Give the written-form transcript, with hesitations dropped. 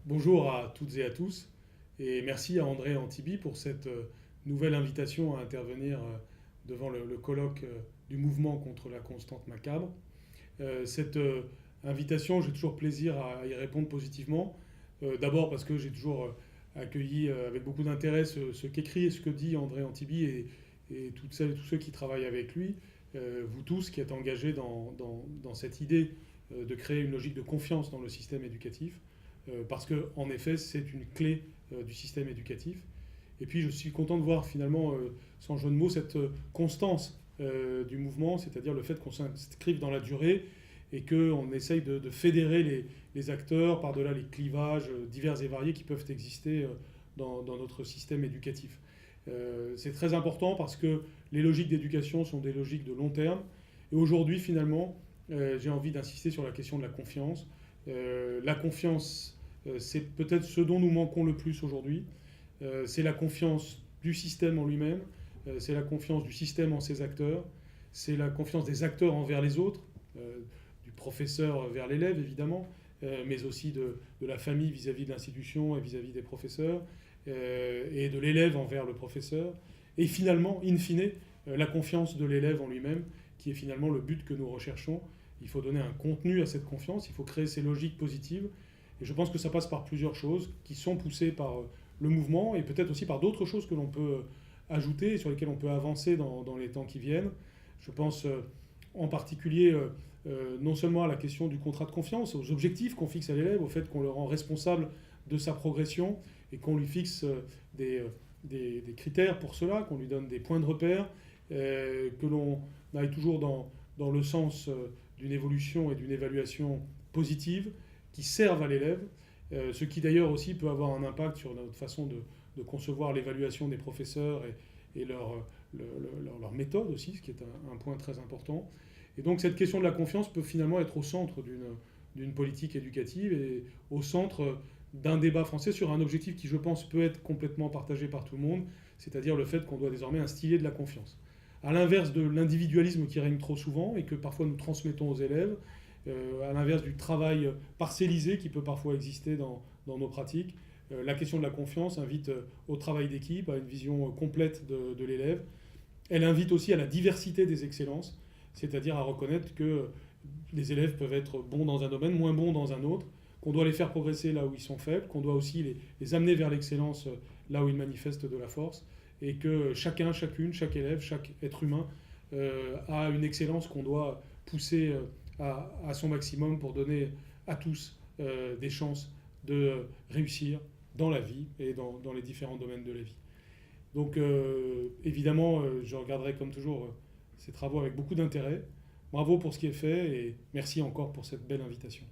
Bonjour à toutes et à tous, et merci à André Antibi pour cette nouvelle invitation à intervenir devant le colloque du mouvement contre la constante macabre. Cette invitation, j'ai toujours plaisir à y répondre positivement. D'abord parce que j'ai toujours accueilli avec beaucoup d'intérêt ce qu'écrit et ce que dit André Antibi et toutes celles et tous ceux qui travaillent avec lui, vous tous qui êtes engagés dans cette idée de créer une logique de confiance dans le système éducatif. Parce qu'en effet, c'est une clé du système éducatif. Et puis, je suis content de voir finalement, sans jeu de mots, cette constance du mouvement, c'est-à-dire le fait qu'on s'inscrive dans la durée et qu'on essaye de fédérer les acteurs par-delà les clivages divers et variés qui peuvent exister dans notre système éducatif. C'est très important parce que les logiques d'éducation sont des logiques de long terme. Et aujourd'hui, finalement, j'ai envie d'insister sur la question de la confiance. La confiance, c'est peut-être ce dont nous manquons le plus aujourd'hui. C'est la confiance du système en lui-même, c'est la confiance du système en ses acteurs, c'est la confiance des acteurs envers les autres, du professeur vers l'élève évidemment, mais aussi de la famille vis-à-vis de l'institution et vis-à-vis des professeurs, et de l'élève envers le professeur, et finalement, in fine, la confiance de l'élève en lui-même, qui est finalement le but que nous recherchons. Il faut donner un contenu à cette confiance, il faut créer ces logiques positives. Et je pense que ça passe par plusieurs choses qui sont poussées par le mouvement et peut-être aussi par d'autres choses que l'on peut ajouter et sur lesquelles on peut avancer dans les temps qui viennent. Je pense en particulier non seulement à la question du contrat de confiance, aux objectifs qu'on fixe à l'élève, au fait qu'on le rend responsable de sa progression et qu'on lui fixe des critères pour cela, qu'on lui donne des points de repère, que l'on aille toujours dans le sens d'une évolution et d'une évaluation positive qui servent à l'élève, ce qui d'ailleurs aussi peut avoir un impact sur notre façon de concevoir l'évaluation des professeurs et leur méthode aussi, ce qui est un point très important. Et donc cette question de la confiance peut finalement être au centre d'une politique éducative et au centre d'un débat français sur un objectif qui, je pense, peut être complètement partagé par tout le monde, c'est-à-dire le fait qu'on doit désormais instiller de la confiance. À l'inverse de l'individualisme qui règne trop souvent et que parfois nous transmettons aux élèves, à l'inverse du travail parcellisé qui peut parfois exister dans nos pratiques, la question de la confiance invite au travail d'équipe, à une vision complète de l'élève. Elle invite aussi à la diversité des excellences, c'est-à-dire à reconnaître que les élèves peuvent être bons dans un domaine, moins bons dans un autre, qu'on doit les faire progresser là où ils sont faibles, qu'on doit aussi les amener vers l'excellence là où ils manifestent de la force, et que chacun, chacune, chaque élève, chaque être humain a une excellence qu'on doit pousser à son maximum pour donner à tous des chances de réussir dans la vie et dans les différents domaines de la vie. Donc évidemment, je regarderai comme toujours ces travaux avec beaucoup d'intérêt. Bravo pour ce qui est fait et merci encore pour cette belle invitation.